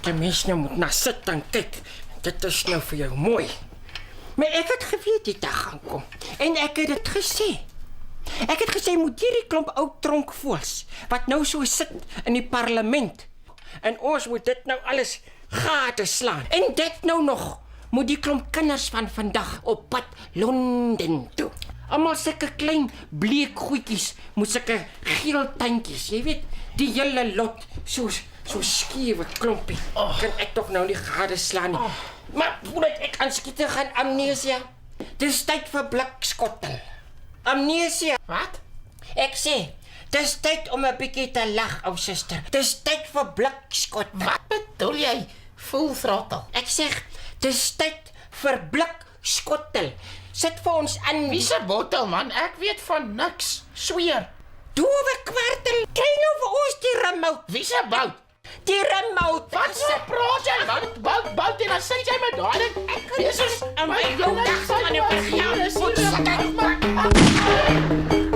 dat 'n mens nou moet na sit en kyk. Dit is nou vir jou mooi. Maar ek het geweet die dag gaan kom. En ek het dit gesê. Ek het gesê moet hierdie klomp ou tronkvoëls wat nou so sit in die parlement. En ons moet dit nou alles gade slaan. En dit nou nog moet die klomp kinders van vandag op pad Londen toe. Almal sulke klein bleek goedjies met sulke geel tandjies, jy weet, die hele lot so skewe klompie. Kan ek tog nou nie gade slaan nie. Maar voordat ek aanskiete gaan amnesia. Dis tyd vir blikskottel. Amnesia. Wat? Ek sê, dis tyd om 'n bietjie te lag, ou suster. Dis tyd vir blikskottel. Wat bedoel jy? Full throttle. Ek sê, dis tyd vir blikskottel. Sit vir ons aan. Wie se bottel, man? Ek weet van niks. Sweer. Dowe kwartel. Kry nou vir ons die remout. Wie se bout? Die remout. Wat se praat jy, man? Bout en dan sit jy met daai ding. Dis is my jou dag van 'n Wat